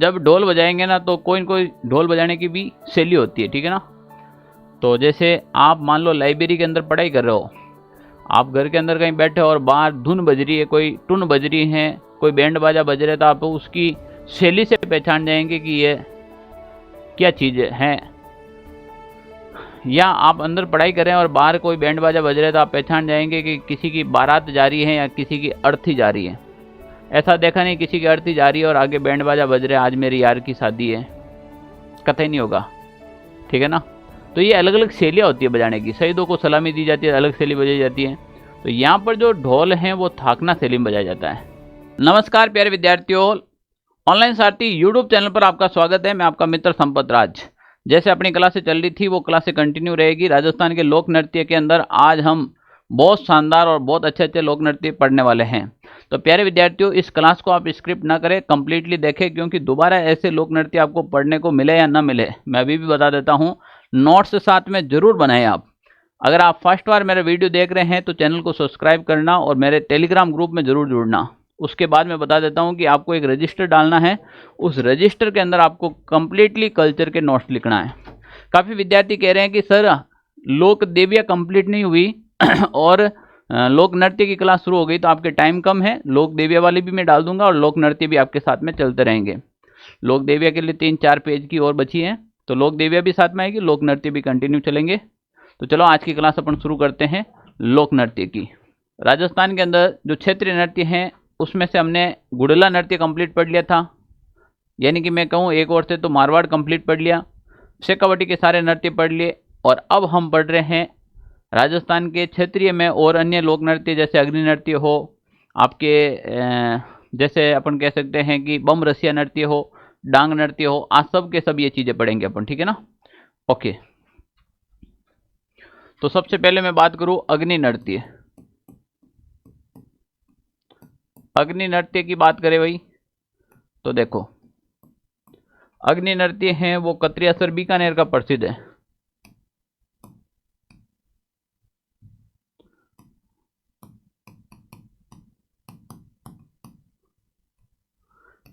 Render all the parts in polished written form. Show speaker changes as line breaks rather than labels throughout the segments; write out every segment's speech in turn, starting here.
जब ढोल बजाएंगे ना तो कोई न कोई ढोल बजाने की भी शैली होती है, ठीक है ना। तो जैसे आप मान लो लाइब्रेरी के अंदर पढ़ाई कर रहे हो, आप घर के अंदर कहीं बैठे हो और बाहर धुन बज रही है, कोई टुन बज रही है, कोई बैंड बाजा बज रहा है, तो आप उसकी शैली से पहचान जाएंगे कि ये क्या चीज़ है। या आप अंदर पढ़ाई करें और बाहर कोई बैंड बाजा बज रहा है तो आप पहचान जाएंगे कि किसी की बारात जा रही है या किसी की अर्थी जा रही है। ऐसा देखा नहीं किसी की अर्थी जा रही है और आगे बैंड बाजा बज रहा है, आज मेरी यार की शादी है, कतई नहीं होगा, ठीक है ना। तो ये अलग अलग शैलियाँ होती है बजाने की। शहीदों को सलामी दी जाती है, अलग शैली बजाई जाती है। तो यहाँ पर जो ढोल हैं वो थाकना शैली में बजाया जाता है। नमस्कार प्यारे विद्यार्थियों, ऑनलाइन सारथी यूट्यूब चैनल पर आपका स्वागत है। मैं आपका मित्र संपत राज। जैसे अपनी क्लासें चल रही थी वो क्लासें कंटिन्यू रहेगी। राजस्थान के लोक नृत्य के अंदर आज हम बहुत शानदार और बहुत अच्छे अच्छे लोक नृत्य पढ़ने वाले हैं। तो प्यारे विद्यार्थियों, इस क्लास को आप स्क्रिप्ट ना करें, कंप्लीटली देखें, क्योंकि दोबारा ऐसे लोक नृत्य आपको पढ़ने को मिले या ना मिले, मैं अभी भी बता देता हूँ, नोट्स साथ में जरूर बनाएं आप। अगर आप फर्स्ट बार मेरा वीडियो देख रहे हैं तो चैनल को सब्सक्राइब करना और मेरे टेलीग्राम ग्रुप में जरूर जुड़ना। उसके बाद मैं बता देता हूं कि आपको एक रजिस्टर डालना है, उस रजिस्टर के अंदर आपको कंप्लीटली कल्चर के नोट्स लिखना है। काफ़ी विद्यार्थी कह रहे हैं कि सर लोक देविया कंप्लीट नहीं हुई और लोक नृत्य की क्लास शुरू हो गई, तो आपके टाइम कम है। लोक देविया वाली भी मैं डाल दूंगा और लोक नृत्य भी आपके साथ में चलते रहेंगे। लोक देविया के लिए 3-4 पेज की और बची है, तो लोक देविया भी साथ में आएगी, लोक नृत्य भी कंटिन्यू चलेंगे। तो चलो आज की क्लास अपन शुरू करते हैं लोक नृत्य की। राजस्थान के अंदर जो क्षेत्रीय नृत्य हैं उसमें से हमने गुड़ला नृत्य कंप्लीट पढ़ लिया था, यानी कि मैं कहूँ एक और से तो मारवाड़ कंप्लीट पढ़ लिया, शेखावटी के सारे नृत्य पढ़ लिए। और अब हम पढ़ रहे हैं राजस्थान के क्षेत्रीय में और अन्य लोक नृत्य, जैसे अग्नि नृत्य हो, आपके जैसे अपन कह सकते हैं कि बम रसिया नृत्य हो, डांग नृत्य हो, आज सब के सब ये चीज़ें पढ़ेंगे अपन, ठीक है ना। ओके, तो सबसे पहले मैं बात करूं अग्नि नृत्य। अग्नि नृत्य की बात करें भाई तो देखो, अग्नि नृत्य है वो कत्रियासर बीकानेर का प्रसिद्ध है।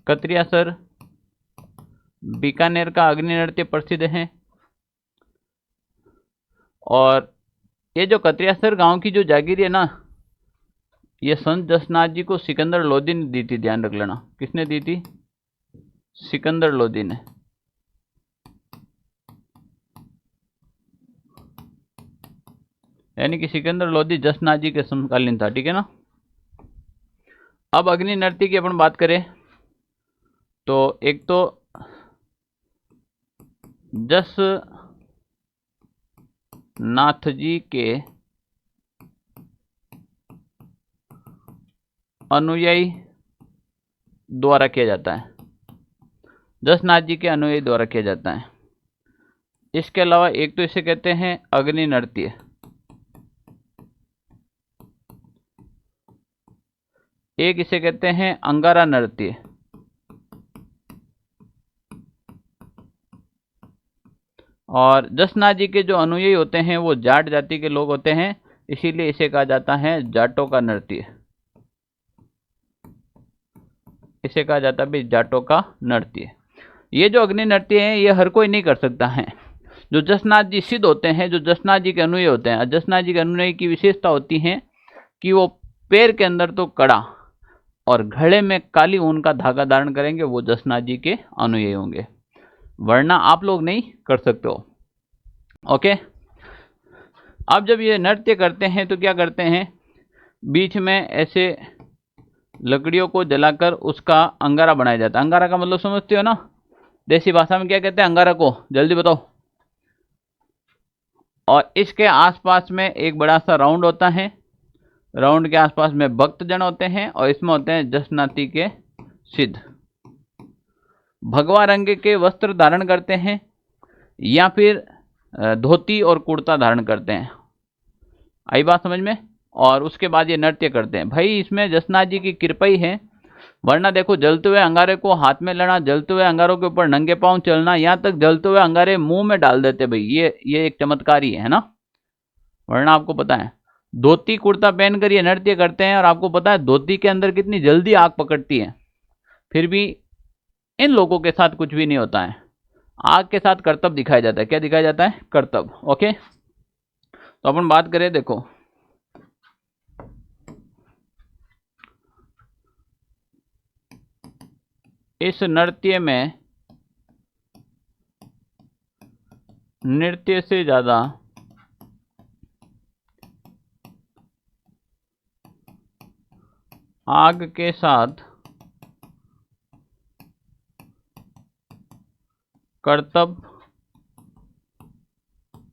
कत्रियासर बीकानेर का अग्नि नृत्य प्रसिद्ध है। और ये जो कत्रियासर गांव की जो जागीर है ना, ये संत जसनाथ जी को सिकंदर लोधी ने दी थी, ध्यान रख लेना। किसने दी थी? सिकंदर लोधी ने। यानी कि सिकंदर लोधी जसनाथ जी के समकालीन था, ठीक है ना। अब अग्नि नृत्य की अपन बात करें तो एक तो जसनाथ जी के अनुयायी द्वारा किया जाता है, जसनाथ जी के अनुयायी द्वारा किया जाता है। इसके अलावा एक तो इसे कहते हैं अग्नि नृत्य, एक इसे कहते हैं अंगारा नृत्य। और जसनाथ जी के जो अनुयायी होते हैं वो जाट जाति के लोग होते हैं, इसीलिए इसे कहा जाता है जाटों का नृत्य। इसे कहा जाता है जाटों का नृत्य। ये जो अग्नि नृत्य है ये हर कोई नहीं कर सकता है। जो जसनाथ जी सिद्ध होते हैं, जो जसनाथ जी के अनुयायी होते हैं, जसनाथ जी के अनुयायी की विशेषता होती है कि वो पैर के अंदर तो कड़ा और घड़े में काली ऊन का धागा धारण करेंगे, वो जसनाथ जी के अनुयायी होंगे, वरना आप लोग नहीं कर सकते हो। ओके, अब जब ये नृत्य करते हैं तो क्या करते हैं, बीच में ऐसे लकड़ियों को जलाकर उसका अंगारा बनाया जाता है। अंगारा का मतलब समझते हो ना, देसी भाषा में क्या कहते हैं अंगारा को, जल्दी बताओ। और इसके आसपास में एक बड़ा सा राउंड होता है, राउंड के आसपास में भक्तजन होते हैं और इसमें होते हैं जसनाथी के सिद्ध। भगवा रंग के वस्त्र धारण करते हैं या फिर धोती और कुर्ता धारण करते हैं। आई बात समझ में। और उसके बाद ये नृत्य करते हैं। भाई इसमें जसनाथ जी की कृपा ही है, वरना देखो जलते हुए अंगारे को हाथ में लेना, जलते हुए अंगारों के ऊपर नंगे पांव चलना, यहाँ तक जलते हुए अंगारे मुंह में डाल देते भाई, ये एक चमत्कार ही है ना। वरना आपको पता है धोती कुर्ता पहनकर ये नृत्य करते हैं और आपको पता है धोती के अंदर कितनी जल्दी आग पकड़ती है, फिर भी इन लोगों के साथ कुछ भी नहीं होता है। आग के साथ करतब दिखाया जाता है। क्या दिखाया जाता है? करतब। ओके, तो अपन बात करें, देखो इस नृत्य में नृत्य से ज्यादा आग के साथ करतब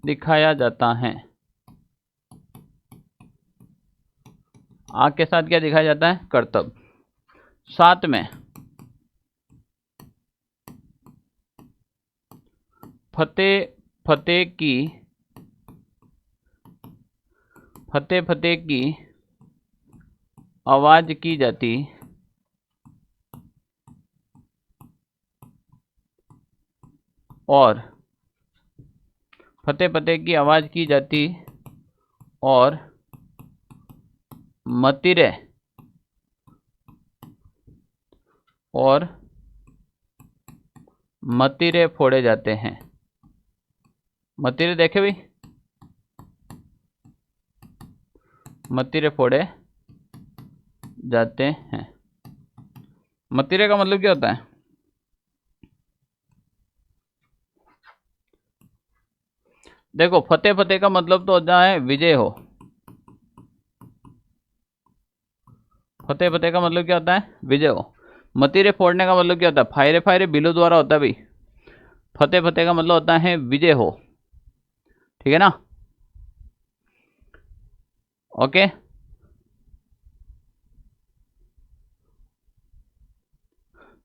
दिखाया जाता है। आग के साथ क्या दिखाया जाता है? करतब। साथ में फतेह फतेह की आवाज की जाती और फतेह की आवाज की जाती और मतिरे फोड़े जाते हैं। मतिरे देखे भाई, मतिरे फोड़े जाते हैं। मतिरे का मतलब क्या होता है? देखो, फतेह का मतलब तो होता है विजय हो। फतेह का मतलब क्या होता है? विजय हो। मतिरे फोड़ने का मतलब क्या होता है? फायरे फायरे बिलो द्वारा होता है भाई। फतेह का मतलब होता है विजय हो। ठीक है ना? ओके,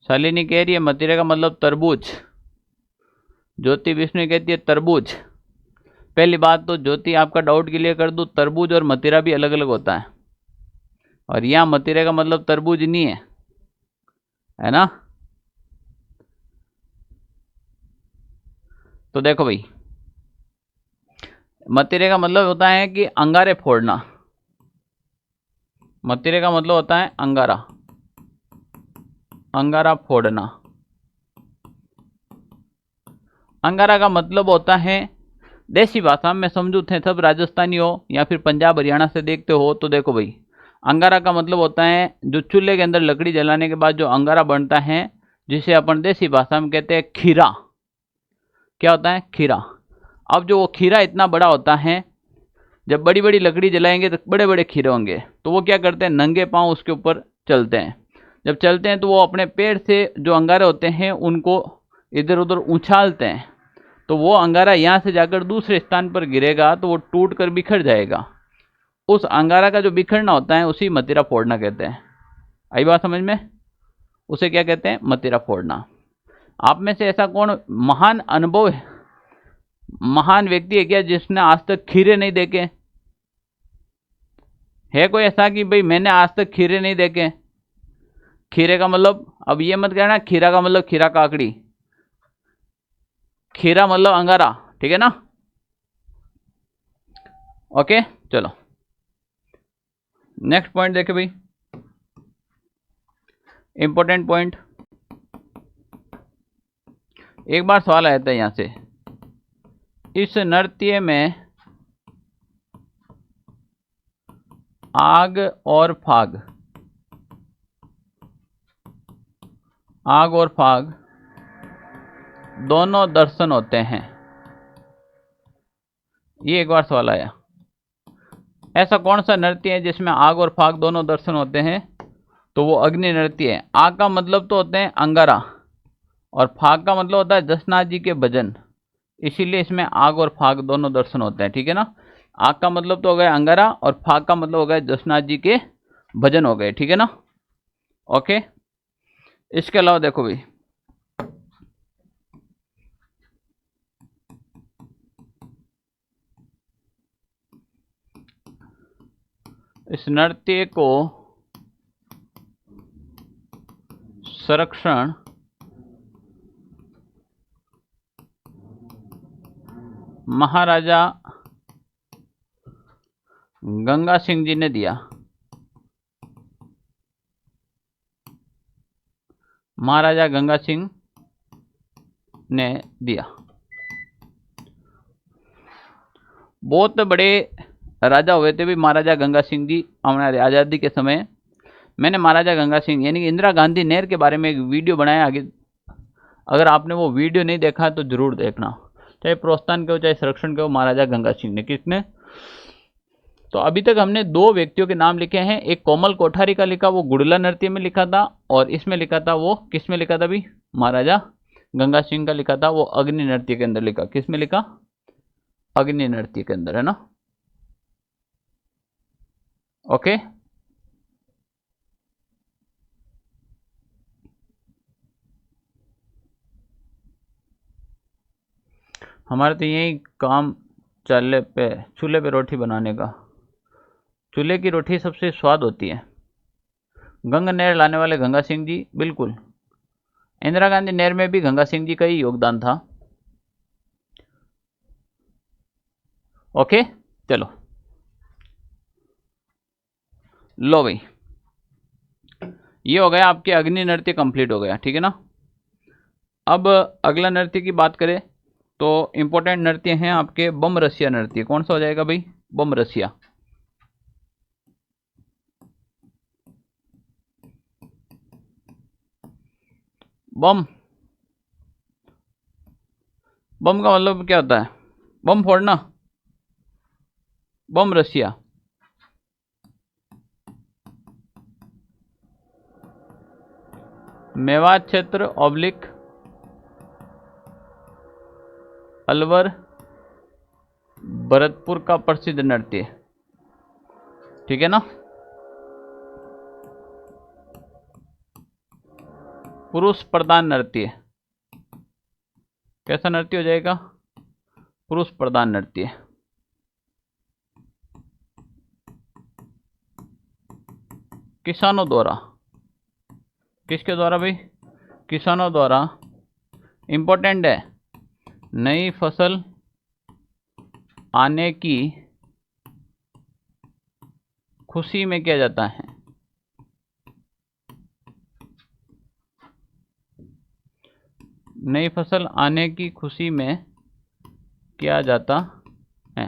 शालिनी कह रही है मतिरे का मतलब तरबूज। ज्योति विष्णु कहती है तरबूज। पहली बात तो ज्योति आपका डाउट क्लियर कर दूं, तरबूज और मतिरा भी अलग अलग होता है, और यहां मतिरे का मतलब तरबूज नहीं है ना? तो देखो भाई, मतिरे का मतलब होता है कि अंगारे फोड़ना। मतिरे का मतलब होता है अंगारा, अंगारा फोड़ना। अंगारा का मतलब होता है, देसी भाषा में समझू थे सब राजस्थानी हो या फिर पंजाब हरियाणा से देखते हो तो देखो भाई, अंगारा का मतलब होता है जो चूल्हे के अंदर लकड़ी जलाने के बाद जो अंगारा बनता है, जिसे अपन देसी भाषा में कहते हैं खीरा। क्या होता है? खीरा। अब जो वो खीरा इतना बड़ा होता है, जब बड़ी बड़ी लकड़ी जलाएंगे तो बड़े बड़े खीरे होंगे, तो वो क्या करते हैं? नंगे पांव उसके ऊपर चलते हैं। जब चलते हैं तो वो अपने पेड़ से जो अंगारे होते हैं उनको इधर उधर उछालते हैं, तो वो अंगारा यहाँ से जाकर दूसरे स्थान पर गिरेगा तो वो टूट कर बिखर जाएगा। उस अंगारा का जो बिखरना होता है उसी मतिरा फोड़ना कहते हैं। आई बात समझ में? उसे क्या कहते हैं? मतिरा फोड़ना। आप में से ऐसा कौन महान अनुभव है, महान व्यक्ति है क्या जिसने आज तक खीरे नहीं देखे? है कोई ऐसा कि भाई मैंने आज तक खीरे नहीं देखे? खीरे का मतलब, अब ये मत कहना खीरा का मतलब खीरा काकड़ी, खीरा मतलब अंगारा। ठीक है ना? ओके, चलो नेक्स्ट पॉइंट देखे भाई, इंपॉर्टेंट पॉइंट। एक बार सवाल आया था यहां से, इस नृत्य में आग और फाग, आग और फाग दोनों दर्शन होते हैं। ये एक बार सवाल आया, ऐसा कौन सा नृत्य है जिसमें आग और फाग दोनों दर्शन होते हैं? तो वो अग्नि नृत्य है। आग का मतलब तो होते हैं अंगारा, और फाग का मतलब होता है जसनाथ जी के भजन, इसीलिए इसमें आग और फाग दोनों दर्शन होते हैं। ठीक है ना? आग का मतलब तो हो गया अंगारा और फाग का मतलब हो गया जसनाथ जी के भजन हो गए। ठीक है ना? ओके, इसके अलावा देखो भाई, इस नृत्य को संरक्षण महाराजा गंगा सिंह जी ने दिया। महाराजा गंगा सिंह ने दिया। बहुत बड़े राजा हुए थे भी महाराजा गंगा सिंह जी हमारे आज़ादी के समय। मैंने महाराजा गंगा सिंह यानी कि इंदिरा गांधी नहर के बारे में एक वीडियो बनाया आगे, अगर आपने वो वीडियो नहीं देखा तो जरूर देखना। चाहे प्रोत्साहन के हो चाहे संरक्षण के हो, महाराजा गंगा सिंह ने। किसने? तो अभी तक हमने दो व्यक्तियों के नाम लिखे हैं। एक कोमल कोठारी का लिखा, वो गुड़ला नृत्य में लिखा था, और इसमें लिखा था वो किस में लिखा था भी? महाराजा गंगा सिंह का लिखा था, वो अग्नि नृत्य के अंदर लिखा। किस में लिखा? अग्नि नृत्य के अंदर, है ना। ओके, हमारे तो यही काम चूल्हे पे रोटी बनाने का। चूल्हे की रोटी सबसे स्वाद होती है। गंगा नहर लाने वाले गंगा सिंह जी, बिल्कुल। इंदिरा गांधी नहर में भी गंगा सिंह जी का ही योगदान था। ओके, चलो लो भाई, ये हो गया आपके अग्नि नृत्य कंप्लीट हो गया, ठीक है ना। अब अगला नृत्य की बात करें तो इंपॉर्टेंट नृत्य हैं आपके बम रसिया नृत्य। कौन सा हो जाएगा भाई? बम रसिया। बम, बम का मतलब क्या होता है? बम फोड़ना, बम रसिया। मेवात क्षेत्र ऑब्लिक अलवर भरतपुर का प्रसिद्ध नृत्य, ठीक है ना। पुरुष प्रधान नृत्य। कैसा नृत्य हो जाएगा? पुरुष प्रधान नृत्य। किसानों द्वारा। किसके द्वारा भाई? किसानों द्वारा। इंपॉर्टेंट है, नई फसल आने की खुशी में किया जाता है। नई फसल आने की खुशी में किया जाता है।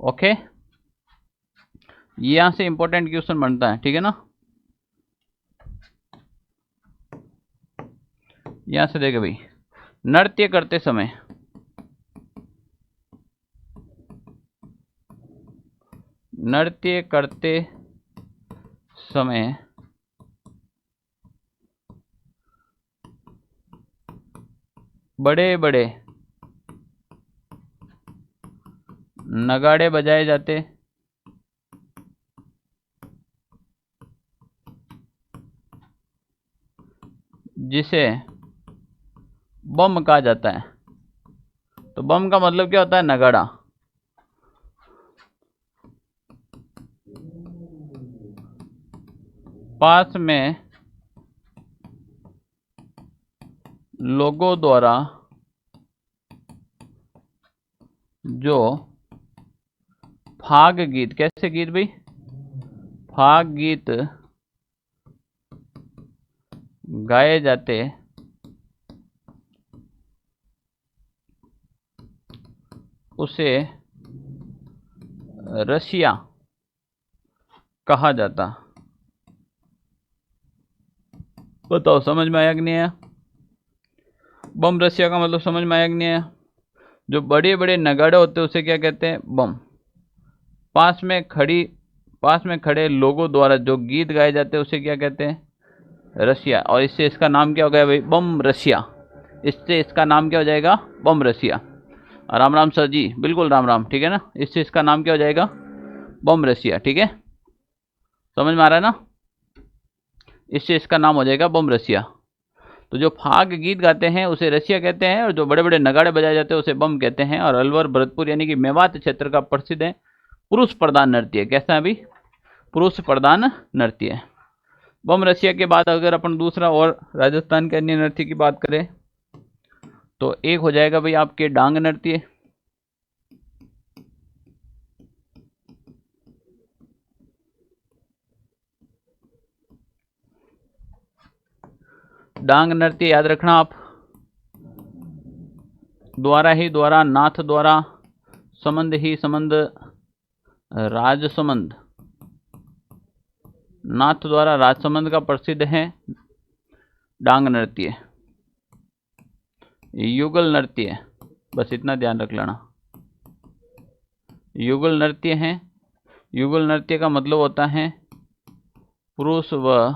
ओके, यहां से इंपॉर्टेंट क्वेश्चन बनता है, ठीक है ना। यहां से देखो भाई, नृत्य करते समय बड़े बड़े नगाड़े बजाए जाते, जिसे बम कहा जाता है। तो बम का मतलब क्या होता है? नगाड़ा। पास में लोगों द्वारा जो फाग गीत, कैसे गीत भाई? फाग गीत गाए जाते, उसे रसिया कहा जाता। बताओ समझ में आया कि नहीं आया? बम रसिया का मतलब समझ में आया कि नहीं आया? जो बड़े बड़े नगाड़े होते हैं उसे क्या कहते हैं? बम। पास में खड़े लोगों द्वारा जो गीत गाए जाते हैं उसे क्या कहते हैं? रसिया। और इससे इसका नाम क्या हो गया भाई? बम रसिया। इससे इसका नाम क्या हो जाएगा? बम रसिया। राम राम सर जी, बिल्कुल राम राम, ठीक है ना। इससे इसका नाम क्या हो जाएगा? बम रसिया, ठीक है। समझ में आ रहा है ना? इससे इसका नाम हो जाएगा बम रसिया। तो जो फाग गीत गाते हैं उसे रसिया कहते हैं, और जो बड़े बड़े नगाड़े बजाए जाते हैं उसे बम कहते हैं। और अलवर भरतपुर यानी कि मेवात क्षेत्र का प्रसिद्ध है पुरुष प्रधान नृत्य। कैसा है अभी? पुरुष प्रधान नृत्य। बम रसिया के बाद अगर अपन दूसरा और राजस्थान के अन्य नृत्य की बात करें तो एक हो जाएगा भाई आपके डांग नृत्य। डांग नृत्य याद रखना आप। द्वारा ही द्वारा, नाथ द्वारा, समंद ही समंद, राजसमंद। नाथ द्वारा राजसमंद का प्रसिद्ध है डांग नृत्य। युगल नृत्य, बस इतना ध्यान रख लेना। युगल नृत्य है। युगल नृत्य का मतलब होता है पुरुष व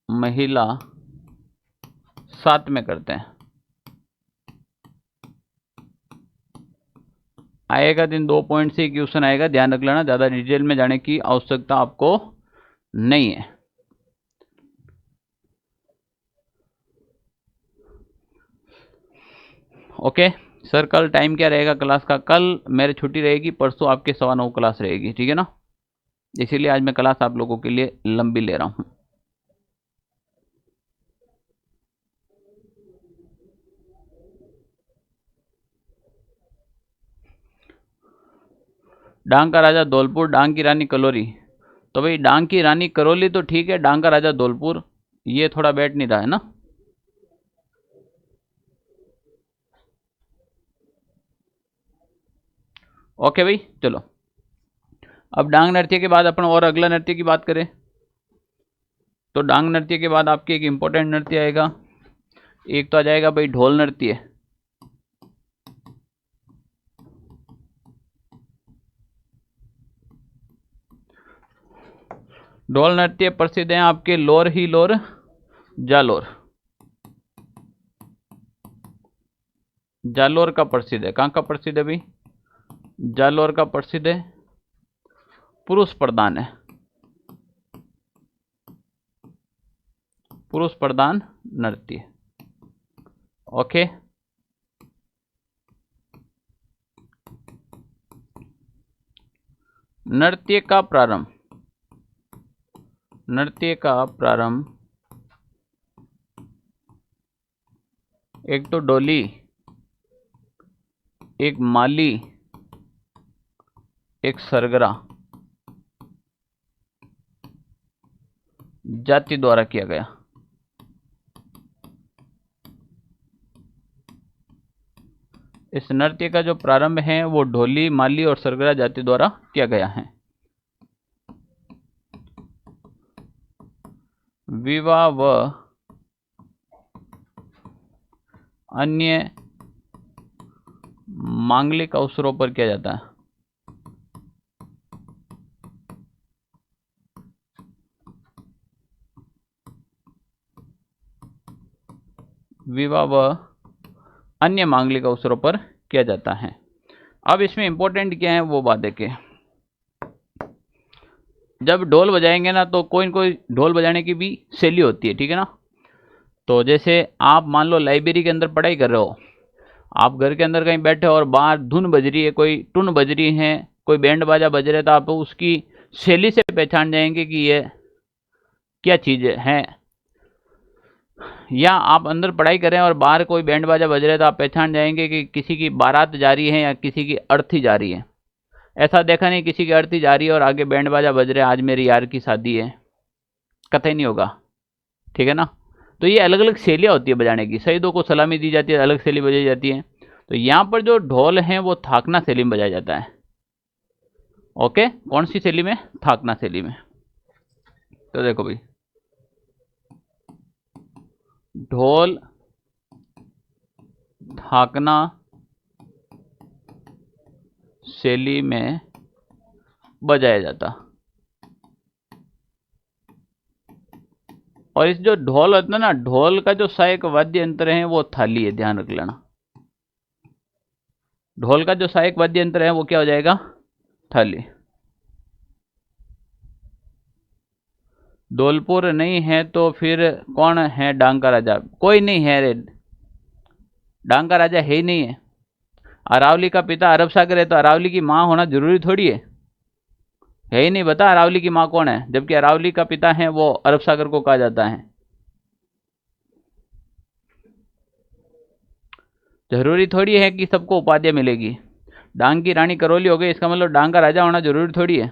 महिला साथ में करते हैं। आएगा दिन 2 पॉइंट से क्वेश्चन आएगा, ध्यान रख लेना, ज़्यादा डिटेल में जाने की आवश्यकता आपको नहीं है। ओके सर, कल टाइम क्या रहेगा क्लास का? कल मेरी छुट्टी रहेगी, परसों आपके 9:15 क्लास रहेगी, ठीक है ना? इसीलिए आज मैं क्लास आप लोगों के लिए लंबी ले रहा हूँ। डांग का राजा धौलपुर, डांग की रानी कलोरी। तो भाई डांग की रानी करोली तो ठीक है, डांग का राजा धौलपुर ये थोड़ा बैठ नहीं रहा है ना। ओके भाई, चलो अब डांग नृत्य के बाद अपन और अगला नृत्य की बात करें तो डांग नृत्य के बाद आपके एक इम्पोर्टेंट नृत्य आएगा। एक तो आ जाएगा भाई ढोल नृत्य। ढोल नृत्य प्रसिद्ध हैं आपके लोर ही लोर, जालोर। जालोर का प्रसिद्ध है। कहाँ का प्रसिद्ध है भाई? जालोर का प्रसिद्ध है, पुरुष प्रधान है, पुरुष प्रधान नृत्य। ओके, नृत्य का प्रारंभ, नृत्य का प्रारंभ एक तो डोली, एक माली, एक सरगरा जाति द्वारा किया गया। इस नृत्य का जो प्रारंभ है वो ढोली, माली और सरगरा जाति द्वारा किया गया है। विवाह व अन्य मांगलिक अवसरों पर किया जाता है। विवाह व अन्य मांगलिक अवसरों पर किया जाता है। अब इसमें इंपॉर्टेंट क्या है वो बात देखें। जब ढोल बजाएंगे ना तो कोई न कोई ढोल बजाने की भी शैली होती है, ठीक है ना? तो जैसे आप मान लो लाइब्रेरी के अंदर पढ़ाई कर रहे हो, आप घर के अंदर कहीं बैठे हो और बाहर धुन बज रही है, कोई टुन बज रही है, कोई बैंड बाजा बज रहा है, तो आप उसकी शैली से पहचान जाएंगे कि ये क्या चीज़ है। या आप अंदर पढ़ाई करें और बाहर कोई बैंड बाजा बज रहा है तो आप पहचान जाएंगे कि किसी की बारात जा रही है या किसी की अर्थी जा रही है। ऐसा देखा नहीं किसी की अर्थी जा रही है और आगे बैंड बाजा बज रहा है, आज मेरी यार की शादी है, कतई नहीं होगा, ठीक है ना? तो ये अलग अलग शैलियाँ होती है बजाने की। शहीदों को सलामी दी जाती है, अलग शैली बजाई जाती है। तो यहाँ पर जो ढोल है वो थाकना शैली में बजाया जाता है। ओके, कौन सी शैली में? थाकना शैली में। तो देखो भाई, ढोल थाकना शैली में बजाया जाता। और इस जो ढोल होता है ना, ढोल का जो सहायक वाद्य यंत्र है वो थाली है, ध्यान रख लेना। ढोल का जो सहायक वाद्य यंत्र है वो क्या हो जाएगा? थाली। धौलपुर नहीं है तो फिर कौन है डांग का राजा? कोई नहीं है रे, डांग का राजा है ही नहीं है। अरावली का पिता अरब सागर है तो अरावली की माँ होना जरूरी थोड़ी है ही नहीं। बता अरावली की माँ कौन है, जबकि अरावली का पिता है वो अरब सागर को कहा जाता है। जरूरी थोड़ी है कि सबको उपाधि मिलेगी। डांग की रानी करौली हो गई, इसका मतलब डांग का राजा होना जरूरी थोड़ी है।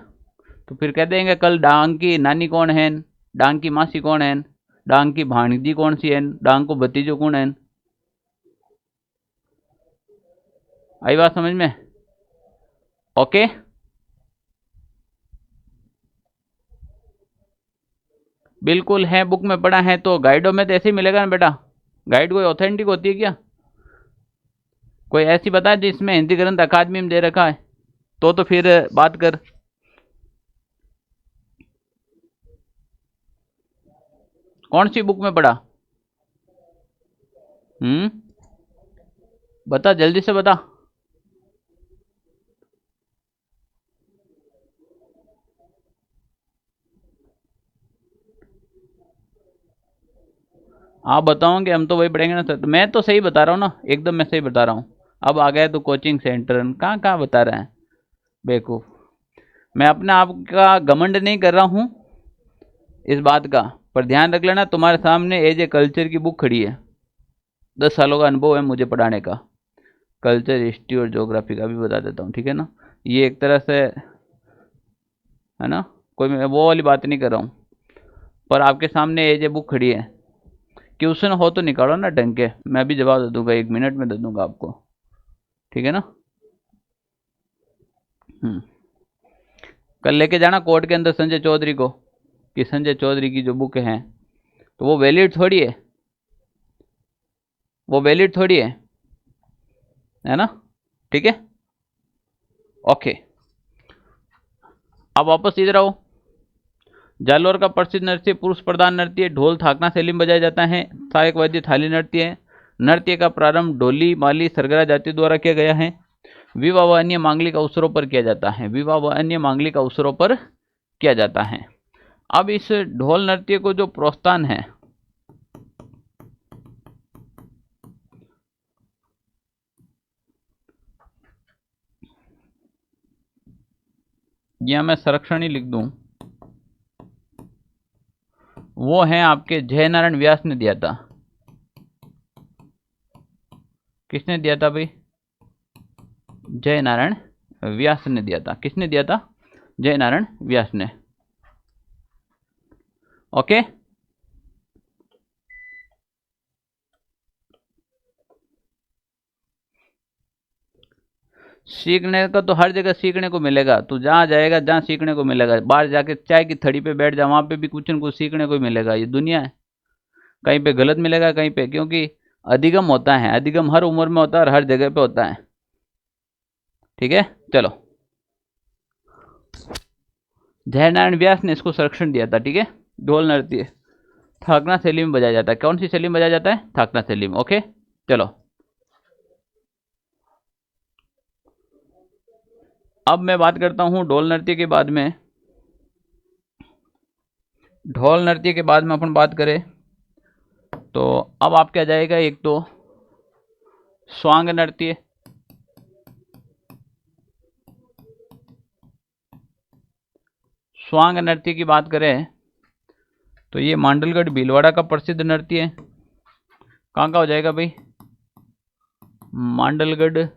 तो फिर कह देंगे कल डांग की नानी कौन है, डांग की मासी कौन है, डांग की भाणजी कौन सी है? डांग को भतीजो कौन है? आई बात समझ में? ओके, बिल्कुल है, बुक में पढ़ा है। तो गाइडों में तो ऐसे ही मिलेगा ना बेटा। गाइड कोई ऑथेंटिक होती है क्या? कोई ऐसी बता जिसमें हिंदी ग्रंथ अकादमी में दे रखा है, तो फिर बात कर। कौन सी बुक में पढ़ा? बता, जल्दी से बता। आप बताओगे, हम तो वही पढ़ेंगे ना सर। मैं तो सही बता रहा हूँ ना, एकदम मैं सही बता रहा हूँ। अब आ गया तो कोचिंग सेंटर, कहाँ कहाँ बता रहा है बेवकूफ। मैं अपने आप का घमंड नहीं कर रहा हूँ इस बात का, पर ध्यान रख लेना, तुम्हारे सामने एज ए कल्चर की बुक खड़ी है। 10 सालों का अनुभव है मुझे पढ़ाने का, कल्चर, हिस्ट्री और ज्योग्राफी का भी बता देता हूँ, ठीक है ना। ये एक तरह से है ना, कोई मैं वो वाली बात नहीं कर रहा हूँ, पर आपके सामने एज ए बुक खड़ी है। क्वेश्चन हो तो निकालो ना ढंग के, मैं भी जवाब दे दूंगा, 1 मिनट में दे दूंगा आपको, ठीक है ना। कल लेके जाना कोर्ट के अंदर संजय चौधरी को, कि संजय चौधरी की जो बुक है तो वो वैलिड थोड़ी है, वो वैलिड थोड़ी है ना, ठीक है। ओके, अब वापस इधर आओ। जालोर का प्रसिद्ध नृत्य पुरुष प्रधान नृत्य ढोल थाकना शैली में बजाया जाता है। सहायक वाद्य थाली नृत्य है। नृत्य का प्रारंभ ढोली माली सरगरा जाति द्वारा किया गया है। विवाह व अन्य मांगलिक अवसरों पर किया जाता है। विवाह व अन्य मांगलिक अवसरों पर किया जाता है। अब इस ढोल नृत्य को जो प्रोत्साहन है, या मैं संरक्षण ही लिख दूं, वो है आपके जयनारायण व्यास ने दिया था। किसने दिया था भाई? जयनारायण व्यास ने दिया था। किसने दिया था? जयनारायण व्यास ने। ओके, सीखने का तो हर जगह सीखने को मिलेगा। तू जहाँ जाएगा जहाँ सीखने को मिलेगा। बाहर जाके चाय की थड़ी पे बैठ जा, वहाँ पे भी कुछ न कुछ सीखने को मिलेगा। ये दुनिया है, कहीं पे गलत मिलेगा कहीं पे, क्योंकि अधिगम होता है, अधिगम हर उम्र में होता है और हर जगह पे होता है, ठीक है। चलो, जयनारायण व्यास ने इसको संरक्षण दिया था, ठीक है। ढोल नृत्य थाकना शैली में बजाया जाता है। कौन सी शैली में बजाया जाता है? थाकना शैली में। ओके, चलो अब मैं बात करता हूँ ढोल नृत्य के बाद में। ढोल नृत्य के बाद में अपन बात करें तो अब आप क्या जाएगा, एक तो स्वांग नृत्य। स्वांग नृत्य की बात करें तो ये मांडलगढ़ भीलवाड़ा का प्रसिद्ध नृत्य है। कहाँ का हो जाएगा भाई? मांडलगढ़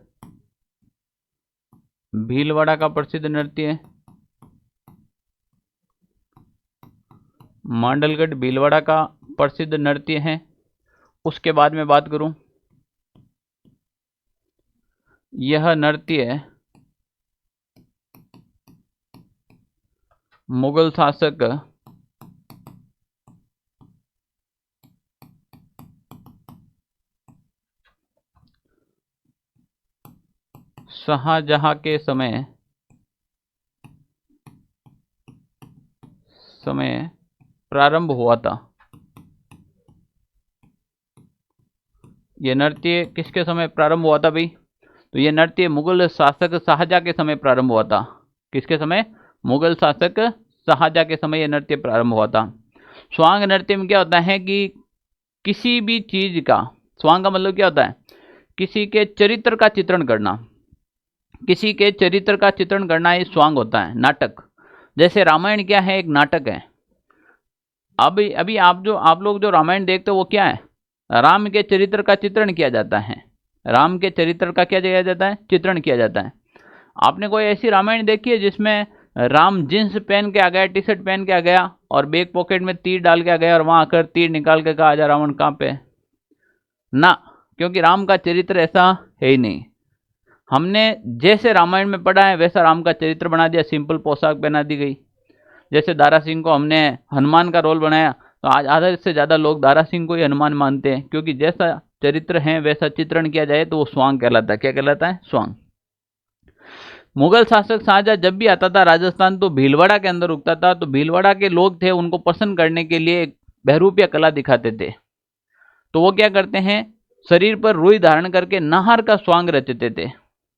भीलवाड़ा का प्रसिद्ध नृत्य है। मांडलगढ़ भीलवाड़ा का प्रसिद्ध नृत्य है। उसके बाद में बात करूं, यह नृत्य मुगल शासक शाहजहां के समय प्रारंभ हुआ था। यह नृत्य किसके समय प्रारंभ हुआ था भाई? तो यह नृत्य मुगल शासक शाहजहां के समय प्रारंभ हुआ था। किसके समय? मुगल शासक शाहजहां के समय यह नृत्य प्रारंभ हुआ था। स्वांग नृत्य में क्या होता है कि किसी भी चीज का, स्वांग का मतलब क्या होता है? किसी के चरित्र का चित्रण करना। किसी के चरित्र का चित्रण करना ये स्वांग होता है। नाटक, जैसे रामायण क्या है? एक नाटक है। अभी आप लोग जो रामायण देखते हो वो क्या है? राम के चरित्र का चित्रण किया जाता है। राम के चरित्र का क्या किया जाता है? चित्रण किया जाता है। आपने कोई ऐसी रामायण देखी है जिसमें राम जींस पहन के आ गया, टी शर्ट पहन के आ गया और बैक पॉकेट में तीर डाल के गया और वहां आकर तीर निकाल के कहा आजा रावण कहाँ पे ना, क्योंकि राम का चरित्र ऐसा है ही नहीं। हमने जैसे रामायण में पढ़ा है वैसा राम का चरित्र बना दिया, सिंपल पोशाक पहना दी गई। जैसे दारा सिंह को हमने हनुमान का रोल बनाया, तो आज आधा से ज़्यादा लोग दारा सिंह को ही हनुमान मानते हैं, क्योंकि जैसा चरित्र है वैसा चित्रण किया जाए तो वो स्वांग कहलाता है। क्या कहलाता है? स्वांग। मुगल शासक शाहजहां जब भी आता था राजस्थान तो भीलवाड़ा के अंदर रुकता था, तो भीलवाड़ा के लोग थे उनको पसंद करने के लिए एक बहरूपिया कला दिखाते थे। तो वो क्या करते हैं, शरीर पर रुई धारण करके नाहर का स्वांग रचते थे।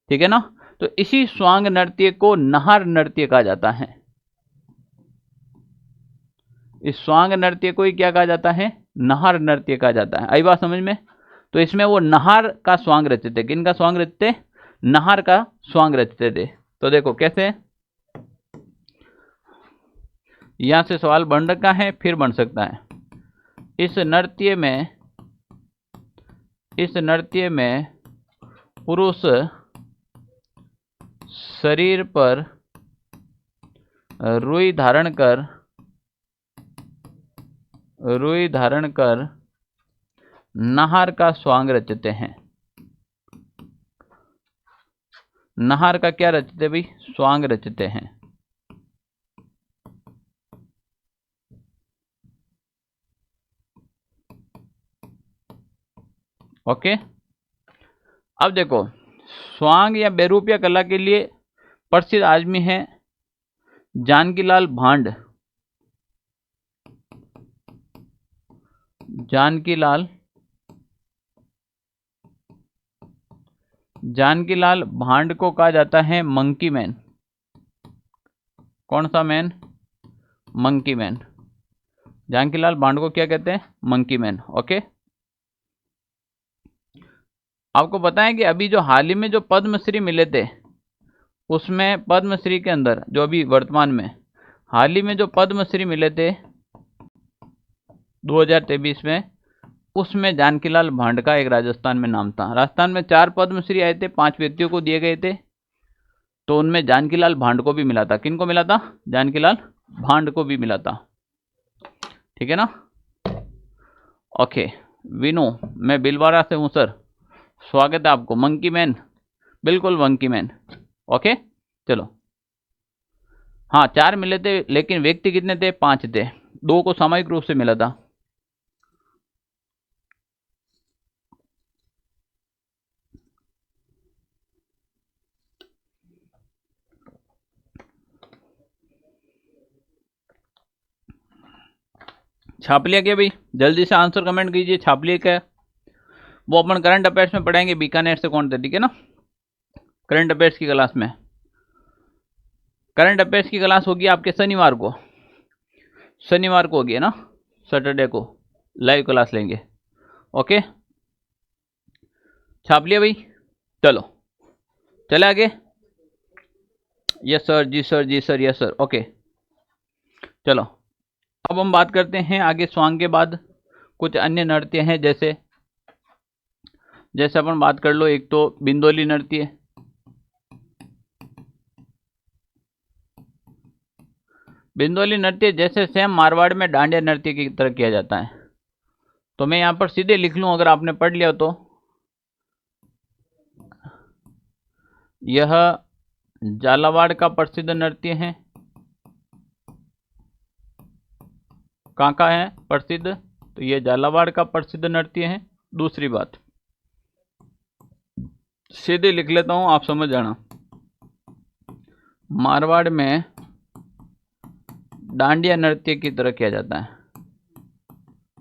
ठीक है ना? तो इसी स्वांग नृत्य को नाहर नृत्य कहा जाता है। इस स्वांग नृत्य को ही क्या कहा जाता है? नाहर नृत्य कहा जाता है। आई बात समझ में? तो इसमें वो नाहर का स्वांग रचते। किन का स्वांग रचते? नाहर का स्वांग रचते थे। तो देखो कैसे, यहां से सवाल बन रखा है, फिर बन सकता है। इस नृत्य में पुरुष शरीर पर रुई धारण कर नाहर का स्वांग रचते हैं। नाहर का क्या रचते भाई? स्वांग रचते हैं। ओके, अब देखो स्वांग या बेरूपिया कला के लिए प्रसिद्ध आदमी है जानकीलाल भांड। जानकीलाल भांड को कहा जाता है मंकी मैन। कौन सा मैन? Monkey man. जानकीलाल भांड को क्या कहते हैं? Monkey man. ओके, आपको पता है कि अभी जो हाल ही में जो पद्मश्री मिले थे, उसमें पद्मश्री के अंदर जो अभी वर्तमान में हाल ही में जो पद्मश्री मिले थे 2023 में, उसमें जानकीलाल भांड का एक राजस्थान में नाम था। राजस्थान में 4 पद्मश्री आए थे, 5 व्यक्तियों को दिए गए थे, तो उनमें जानकीलाल भांड को भी मिला था। किन को मिला था? जानकीलाल भांड को भी मिला था। ठीक है ना? ओके, विनो, मैं बिलवाड़ा से हूँ सर, स्वागत है आपको। मंकी मैन, बिल्कुल मंकी मैन। ओके, चलो। हाँ, 4 मिले थे, लेकिन व्यक्ति कितने थे? 5 थे। 2 को सामूहिक रूप से मिला था। छाप लिया क्या भाई? जल्दी से आंसर कमेंट कीजिए, छाप लिया क्या? वो अपन करंट अफेयर्स में पढ़ाएंगे, बीकानेर से कौन थे, ठीक है ना? करंट अफेयर्स की क्लास में, करंट अफेयर्स की क्लास होगी आपके शनिवार को होगी है ना? सैटरडे को लाइव क्लास लेंगे। ओके, छाप लिया भाई? चलो चले आगे। यस सर, जी सर, जी सर, यस सर। ओके, चलो अब हम बात करते हैं आगे। स्वांग के बाद कुछ अन्य नृत्य हैं, जैसे अपन बात कर लो, एक तो बिंदोली नृत्य। बिंदोली नृत्य जैसे सेम मारवाड़ में डांडिया नृत्य की तरह किया जाता है। तो मैं यहां पर सीधे लिख लूं, अगर आपने पढ़ लिया तो, यह झालावाड़ का प्रसिद्ध नृत्य है। कहाँ का है प्रसिद्ध? तो यह झालावाड़ का प्रसिद्ध नृत्य है। दूसरी बात, सीधे लिख लेता हूं, आप समझ जाना। मारवाड़ में डांडिया नृत्य की तरह किया जाता है,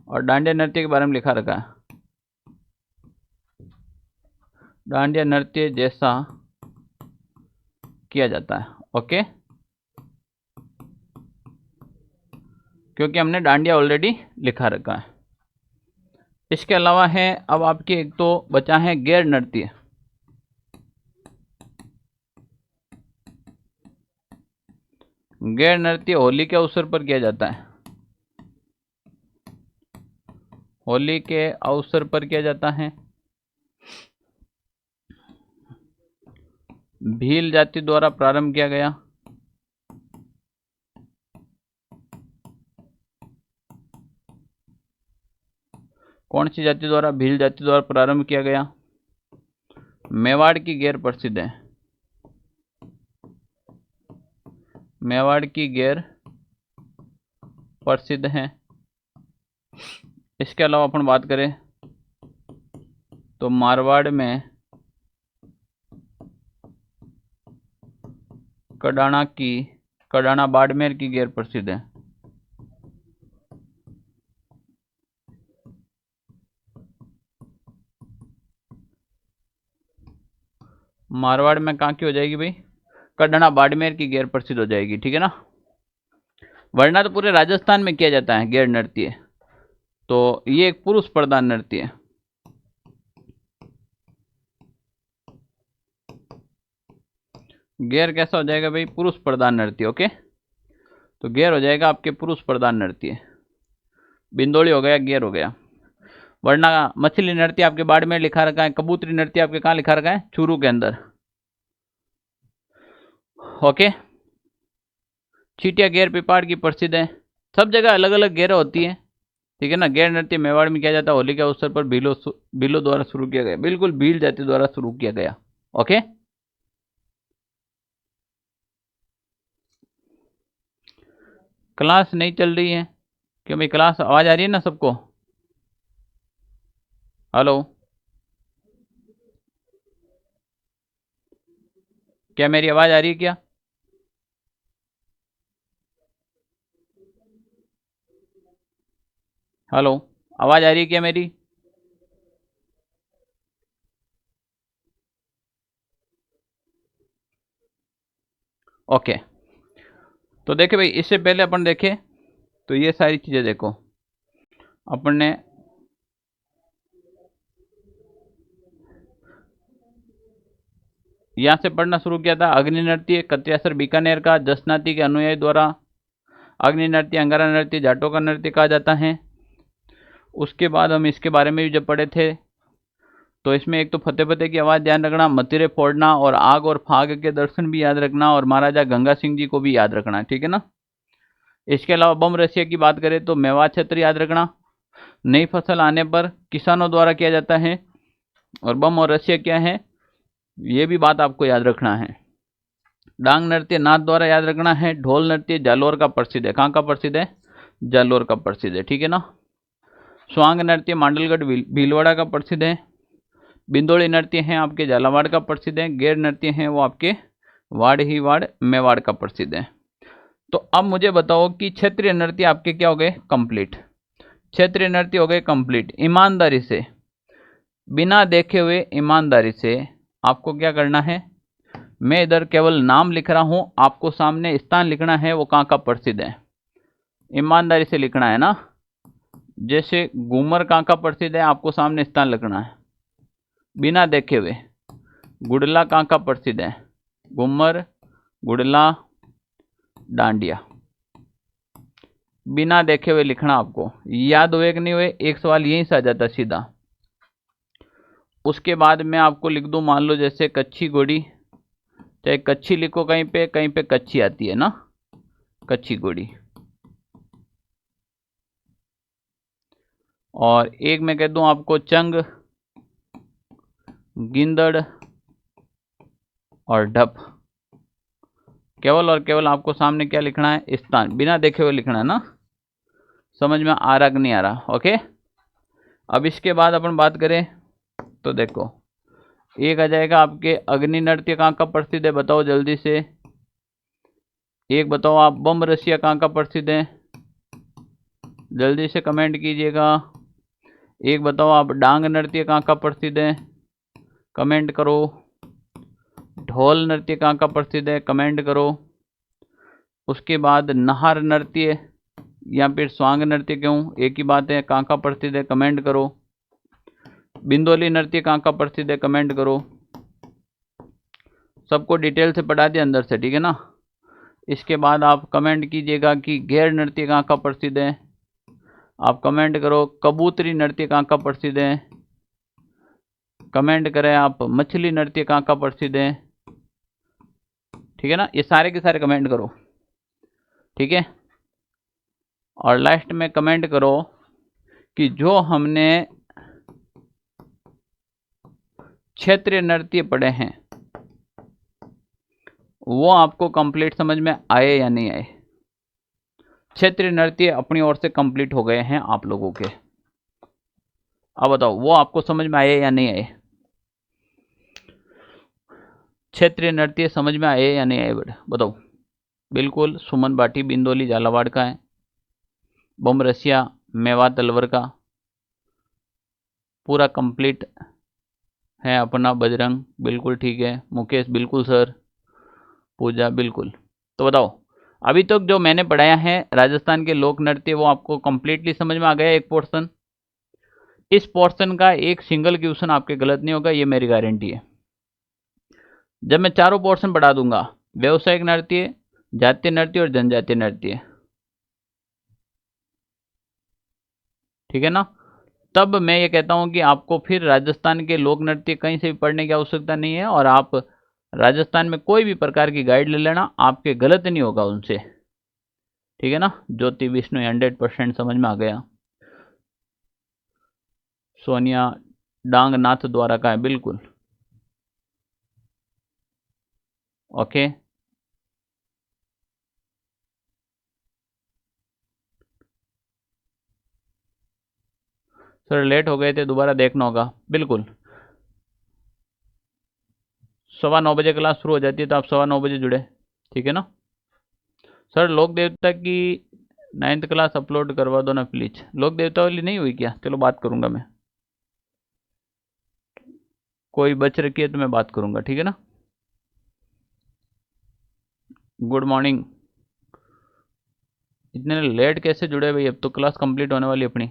और डांडिया नृत्य के बारे में लिखा रखा है, डांडिया नृत्य जैसा किया जाता है। ओके, क्योंकि हमने डांडिया ऑलरेडी लिखा रखा है। इसके अलावा है अब आपके एक तो बचा है गैर नृत्य। गैर नृत्य होली के अवसर पर किया जाता है। होली के अवसर पर किया जाता है। भील जाति द्वारा प्रारंभ किया गया। कौन सी जाति द्वारा? भील जाति द्वारा प्रारंभ किया गया। मेवाड़ की गैर प्रसिद्ध है, मेवाड़ की गैर प्रसिद्ध है। इसके अलावा अपन बात करें तो मारवाड़ में कडाना बाड़मेर की गैर प्रसिद्ध है। मारवाड़ में कहाँ की हो जाएगी भाई? कडाना बाड़मेर की गैर प्रसिद्ध हो जाएगी, ठीक है ना। वरना तो पूरे राजस्थान में किया जाता है गैर नृत्य, तो ये एक पुरुष प्रधान नृत्य है। गैर कैसा हो जाएगा भाई? पुरुष प्रधान नृत्य। ओके, तो गैर हो जाएगा आपके पुरुष प्रधान नृत्य। बिंदोली हो गया, गैर हो गया। वरना मछली नृत्य आपके बाड़मेर लिखा रखा है, कबूतरी नृत्य आपके कहाँ लिखा रखा है? चूरू के अंदर। ओके, चीटिया गैर पिपाड़ की प्रसिद्ध है। सब जगह अलग अलग गैर होती है, ठीक है ना। गैर नृत्य मेवाड़ में किया जाता है, होली के अवसर पर भीलों द्वारा शुरू किया गया। बिल्कुल, भील जाति द्वारा शुरू किया गया। ओके, क्लास नहीं चल रही है क्यों भाई? क्लास आवाज आ रही है ना सबको? हेलो, क्या मेरी आवाज आ रही है क्या? हेलो, आवाज आ रही है क्या मेरी? ओके, तो देखिए भाई, इससे पहले अपन देखें तो ये सारी चीजें देखो। अपन ने यहाँ से पढ़ना शुरू किया था। अग्नि नृत्य कत्यासर बीकानेर का जसनाती के अनुयायी द्वारा अग्नि नृत्य, अंगारा नृत्य जाटों का नृत्य कहा जाता है। उसके बाद हम इसके बारे में भी जब पढ़े थे तो इसमें एक तो फतेह फतेह की आवाज़ ध्यान रखना, मतिरे फोड़ना और आग और फाग के दर्शन भी याद रखना, और महाराजा गंगा सिंह जी को भी याद रखना, ठीक है ना। इसके अलावा बम रसिया की बात करें तो मेवाड़ क्षेत्र याद रखना। नई फसल आने पर किसानों द्वारा किया जाता है, और बम और रसिया क्या है ये भी बात आपको याद रखना है। डांग नृत्य नाथ द्वारा याद रखना है। ढोल नृत्य जालोर का प्रसिद्ध है। कहाँ का प्रसिद्ध है? जालोर का प्रसिद्ध है, ठीक है ना। स्वांग नृत्य मांडलगढ़ भीलवाड़ा का प्रसिद्ध है। बिंदोली नृत्य हैं आपके झालावाड़ का प्रसिद्ध है। गैर नृत्य हैं वो आपके वाड़ ही वाड़ मेवाड़ का प्रसिद्ध है। तो अब मुझे बताओ कि क्षेत्रीय नृत्य आपके क्या हो गए? कंप्लीट। क्षेत्रीय नृत्य हो गए कंप्लीट। ईमानदारी से, बिना देखे हुए ईमानदारी से आपको क्या करना है? मैं इधर केवल नाम लिख रहा हूं, आपको सामने स्थान लिखना है वो कहाँ का प्रसिद्ध है। ईमानदारी से लिखना है ना। जैसे घूमर कहाँ का प्रसिद्ध है, आपको सामने स्थान लिखना है बिना देखे हुए। गुड़ला कहाँ का प्रसिद्ध है? घूमर, गुड़ला, डांडिया, बिना देखे हुए लिखना। आपको याद हुए कि नहीं हुए? एक सवाल यहीं से आ जाता सीधा। उसके बाद मैं आपको लिख दूं, मान लो जैसे कच्छी घोड़ी, चाहे कच्छी लिखो कहीं पे कच्छी आती है ना, कच्छी घोड़ी। और एक मैं कह दूं आपको चंग, गिंदड़ और ढप। केवल और केवल आपको सामने क्या लिखना है? स्थान, बिना देखे हुए लिखना है ना। समझ में आ रहा कि नहीं आ रहा? ओके, अब इसके बाद अपन बात करें तो देखो, एक आ जाएगा आपके अग्नि नृत्य कहाँ का प्रसिद्ध है, बताओ जल्दी से। एक बताओ आप, बम रसिया कहाँ का प्रसिद्ध है, जल्दी से कमेंट कीजिएगा। एक बताओ आप, डांग नृत्य कहाँ का प्रसिद्ध है, कमेंट करो। ढोल नृत्य कहाँ का प्रसिद्ध है, कमेंट करो। उसके बाद नाहर नृत्य या फिर स्वांग नृत्य, क्यों एक ही बात है, कहाँ का प्रसिद्ध है, कमेंट करो। बिंदोली नृत्य कहाँ का प्रसिद्ध है, कमेंट करो। सबको डिटेल से पढ़ा दिया अंदर से, ठीक है ना। इसके बाद आप कमेंट कीजिएगा कि गैर नृत्य कहाँ का प्रसिद्ध है, आप कमेंट करो। कबूतरी नृत्य कहाँ का प्रसिद्ध है, कमेंट करें आप। मछली नृत्य कहाँ का प्रसिद्ध है, ठीक है ना। ये सारे के सारे कमेंट करो, ठीक है। और लास्ट में कमेंट करो कि जो हमने क्षेत्रीय नृत्य पढ़े हैं वो आपको कंप्लीट समझ में आए या नहीं आए? क्षेत्रीय नृत्य अपनी ओर से कंप्लीट हो गए हैं आप लोगों के। अब बताओ वो आपको समझ में आए या नहीं आए? क्षेत्रीय नृत्य समझ में आए या नहीं आए बेटा बताओ। बिल्कुल, सुमन भाटी बिंदोली झालावाड़ का है, बमरसिया मेवात अलवर का, पूरा कंप्लीट है अपना। बजरंग बिल्कुल ठीक है, मुकेश बिल्कुल सर, पूजा बिल्कुल। तो बताओ अभी तक जो मैंने पढ़ाया है राजस्थान के लोक नृत्य वो आपको कंप्लीटली समझ में आ गया एक पोर्शन? इस पोर्शन का एक सिंगल क्वेश्चन आपके गलत नहीं होगा, ये मेरी गारंटी है। जब मैं चारों पोर्शन पढ़ा दूंगा, व्यवसायिक नृत्य, जातीय नृत्य और जनजातीय नृत्य, ठीक है ना, तब मैं ये कहता हूं कि आपको फिर राजस्थान के लोक नृत्य कहीं से भी पढ़ने की आवश्यकता नहीं है, और आप राजस्थान में कोई भी प्रकार की गाइड ले लेना, आपके गलत नहीं होगा उनसे, ठीक है ना। ज्योति विष्णु 100% समझ में आ गया। सोनिया डांग नाथ द्वारा का है, बिल्कुल ओके। सर लेट हो गए थे, दोबारा देखना होगा, बिल्कुल। 9:15 क्लास शुरू हो जाती है तो आप 9:15 जुड़े, ठीक है ना। सर लोक देवता की 9th क्लास अपलोड करवा दो ना प्लीज। लोक देवता वाली नहीं हुई क्या? चलो बात करूंगा मैं, कोई बच रखी है तो मैं बात करूंगा, ठीक है ना। Good morning. इतने लेट कैसे जुड़े भाई? अब तो क्लास कंप्लीट होने वाली अपनी।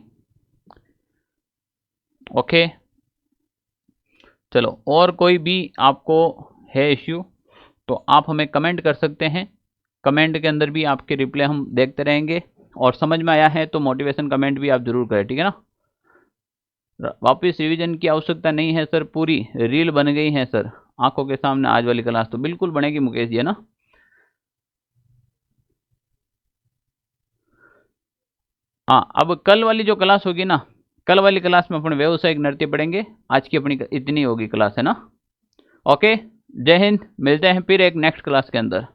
ओके चलो, और कोई भी आपको है इश्यू तो आप हमें कमेंट कर सकते हैं। कमेंट के अंदर भी आपके रिप्लाई हम देखते रहेंगे, और समझ में आया है तो मोटिवेशन कमेंट भी आप जरूर करें, ठीक है ना। वापस रिवीजन की आवश्यकता नहीं है सर, पूरी रील बन गई है सर आंखों के सामने। आज वाली क्लास तो बिल्कुल बनेगी मुकेश जी, है ना। हाँ, अब कल वाली जो क्लास होगी ना, कल वाली क्लास में अपन व्यवसायिक नृत्य पढ़ेंगे। आज की अपनी इतनी होगी क्लास, है ना। ओके, जय हिंद, मिलते हैं फिर एक नेक्स्ट क्लास के अंदर।